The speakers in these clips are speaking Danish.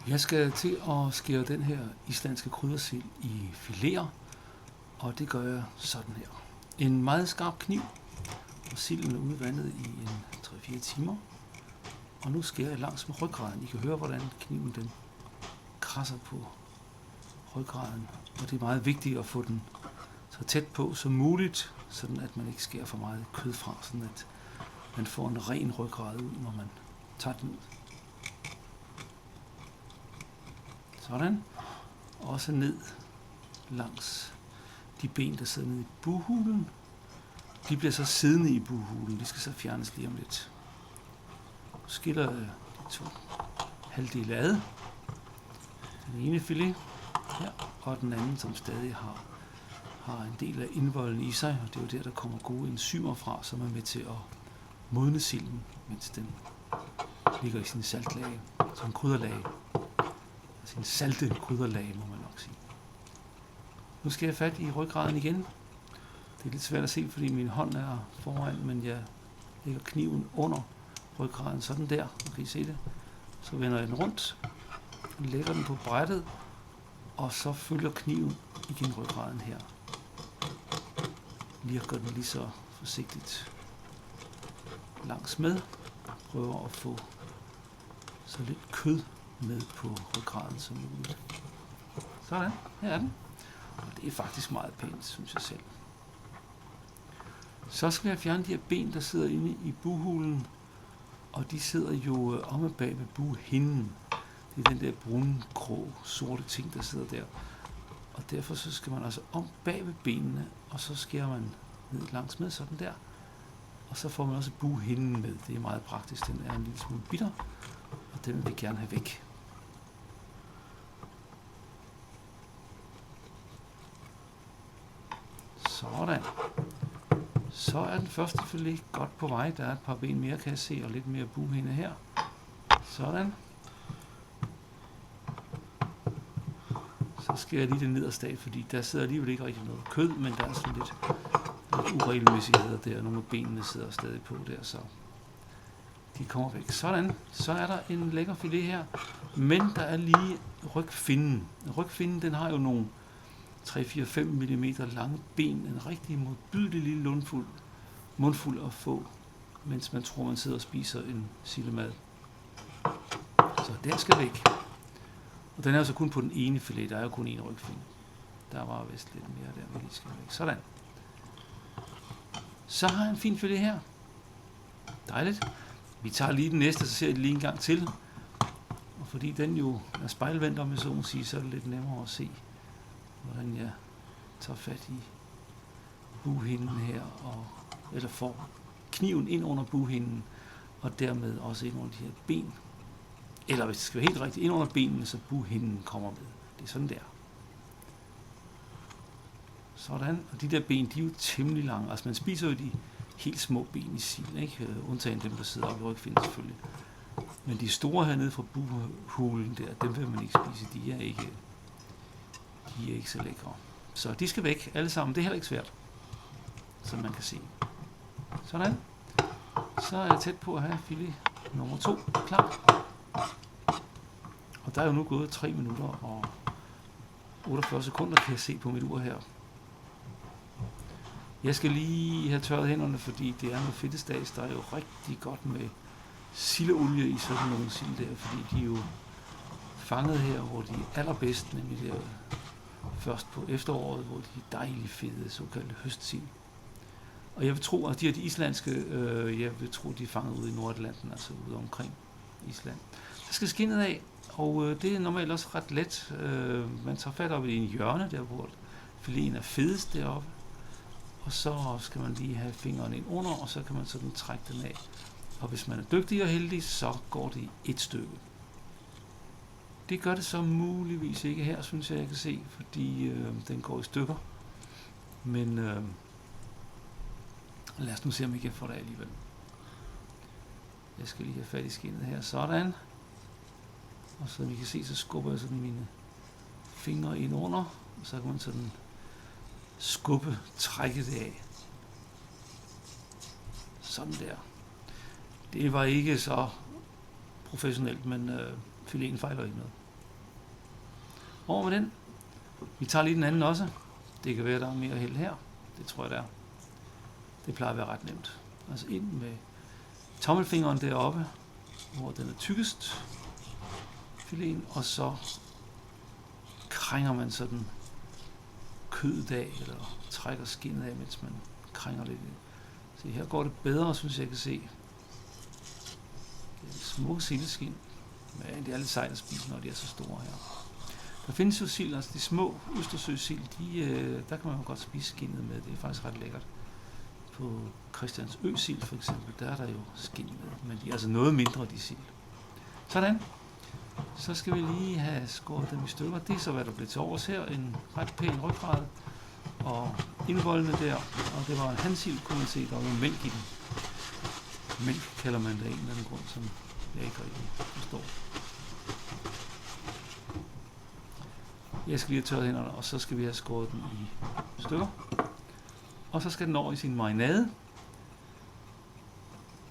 Jeg skal til at skære den her islandske kryddersild i fileter, og det gør jeg sådan her. En meget skarp kniv, og silden er udvandet i en 3-4 timer. Og nu skærer jeg langs med ryggraden. I kan høre, hvordan kniven den krasser på ryggraden. Og det er meget vigtigt at få den så tæt på som muligt, sådan at man ikke skærer for meget kød fra, sådan at man får en ren ryggrad ud, når man tager den ud. Sådan. Også ned langs de ben, der sidder nede i bughulen. De bliver så siddende i bughulen. De skal så fjernes lige om lidt. Skiller de to halvdele ad. Den ene filet her, og den anden, som stadig har en del af indvolden i sig. Og det er jo der, der kommer gode enzymer fra, som er med til at modne silden, mens den ligger i sin saltlag, som krydderlag. Sin salte krydderlag, må man nok sige. Nu skal jeg fat i ryggraden igen. Det er lidt svært at se, fordi min hånd er foran, men jeg lægger kniven under ryggraden, sådan der. Kan I se det? Så vender jeg den rundt, lægger den på brættet, og så følger kniven igen ryggraden her. Lige gør den lige så forsigtigt langs med. Prøver at få så lidt kød med på ryggraden som muligt. Sådan, her er den. Og det er faktisk meget pænt, synes jeg selv. Så skal jeg fjerne de her ben, der sidder inde i bughulen. Og de sidder jo omme bag ved bughinden. Det er den der brune, grå, sorte ting, der sidder der. Og derfor så skal man altså om bag ved benene, og så skærer man ned langs med, sådan der. Og så får man også bughinden med. Det er meget praktisk. Den er en lille smule bitter, og den vil vi gerne have væk. Sådan. Så er den første filet godt på vej. Der er et par ben mere, kan jeg se, og lidt mere bughinde her. Sådan. Så skærer jeg lige det nederst af, fordi der sidder alligevel ikke rigtig noget kød, men der er sådan lidt uregelmæssigheder der. Nogle af benene sidder stadig på der, så de kommer væk. Sådan. Så er der en lækker filet her, men der er lige rygfinnen. Rygfinnen, den har jo nogle 3-4-5 mm lange ben, en rigtig modbydelig lille mundfuld at få, mens man tror, man sidder og spiser en sillemad. Så den skal væk. Og den er så kun på den ene filet, der er jo kun en rygfinde. Der var vist lidt mere der, vi lige skal væk. Sådan. Så har jeg en fin filet her. Dejligt. Vi tager lige den næste, så ser jeg det lige en gang til. Og fordi den jo er spejlvendt, om jeg så må sige, så er det lidt nemmere at se, hvordan jeg tager fat i bughinden her, eller får kniven ind under bughinden, og dermed også ind under de her ben. Eller hvis det skal være helt rigtigt, ind under benene, så bughinden kommer med. Det er sådan der. Sådan, og de der ben, de er jo temmelig lange. Altså man spiser jo de helt små ben i silden, ikke? Undtagen dem, der sidder oppe i rygfinden selvfølgelig. Men de store hernede fra bughulen der, dem vil man ikke spise. De er ikke så lækre. Så de skal væk alle sammen. Det er heller ikke svært, som man kan se. Sådan. Så er jeg tæt på at have filet nummer 2 klar. Og der er jo nu gået 3 minutter og 48 sekunder, kan jeg se på mit ur her. Jeg skal lige have tørret hænderne, fordi det er noget fedtestads. Der er jo rigtig godt med sildeolie i sådan nogle sild der, fordi de er jo fanget her, hvor de er allerbedst, nemlig der først på efteråret, hvor de er dejligt fede, såkaldte høstsild. Og jeg vil tro, at de islandske, jeg vil tro, de er fanget ude i Nordatlanten, altså ude omkring Island. Der skal skinnet af, og det er normalt også ret let. Man tager fat op i en hjørne, der hvor fileten er fedest deroppe, og så skal man lige have fingeren ind under, og så kan man sådan trække den af. Og hvis man er dygtig og heldig, så går det i et stykke. Det gør det så muligvis ikke her, synes jeg kan se, fordi den går i stykker. Men lad os nu se, om jeg kan få det alligevel. Jeg skal lige have fat i skinnet her, sådan. Og så vi kan se, så skubber jeg sådan mine fingre ind under, og så kan man sådan trække det af. Sådan der. Det var ikke så professionelt, men fileten fejler ikke noget. Over med den. Vi tager lige den anden også. Det kan være, der er mere held her. Det tror jeg, der er. Det plejer at være ret nemt. Altså ind med tommelfingeren deroppe, hvor den er tykkest. Filen, og så krænger man sådan kødet af, eller trækker skinnet af, mens man krænger lidt. Se, her går det bedre, synes jeg kan se. Det er smukke sildeskin, men det er lidt sejt at spise, når de er så store her. Der findes jo sild, altså de små østersøsild, der kan man jo godt spise skinnet med. Det er faktisk ret lækkert. På Christiansø sild for eksempel, der er der jo skin med, men de er altså noget mindre, de sild. Sådan. Så skal vi lige have skåret dem i stykker. Det er så, hvad der blev til overs her. En ret pæn ryggrad og indvoldene der. Og det var en hansild, kunne man se. Der var jo mælk i den. Mælk kalder man det af en eller anden grund, som jeg ikke rigtig forstår. Jeg skal lige have tørret hænderne, og så skal vi have skåret den i stykker. Og så skal den over i sin marinade.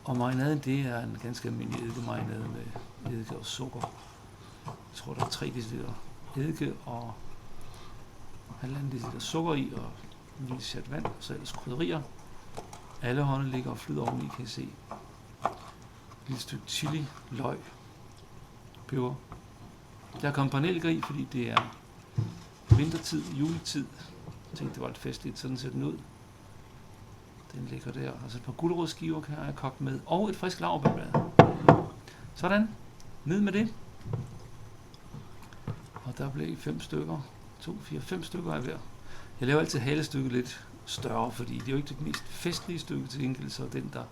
Og marinaden, det er en ganske almindelig eddikemarinade med eddike og sukker. Jeg tror, der er 3 dl eddike og 1,5 dl sukker i, og en lille chat vand, og så ellers krydderier. Alle hånden ligger og flyder oveni, kan I se. Et lille stykke chili, løg, peber. Der er kommet par nelliker i, fordi det er vintertid, juletid. Jeg tænkte, det var lidt festligt, sådan ser den ud. Den ligger der. Altså et par gulerodsskiver kan jeg have kogt med, og et frisk laurbærblad. Sådan. Ned med det. Og der blev 5 stykker. 2, 4, 5 stykker af hver. Jeg laver altid halestykket lidt større, fordi det er jo ikke det mest festlige stykke til gengæld, så den, der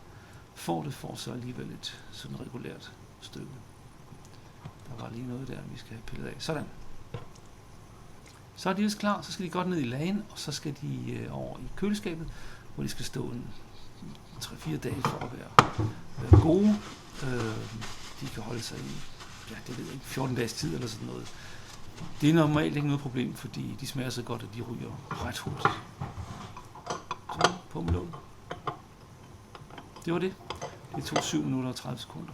får så alligevel et sådan regulært stykke. Der var lige noget der, vi skal have pillet af. Sådan. Så er de vist klar, så skal de godt ned i lagen, og så skal de over i køleskabet, hvor de skal stå en 3-4 dage for at være gode. De kan holde sig i, ja, det ved jeg ikke, 14 dages tid eller sådan noget. Det er normalt ikke noget problem, fordi de smager så godt, at de ryger ret hurtigt. Så på med lågen. Det var det. Det tog 7 minutter og 30 sekunder.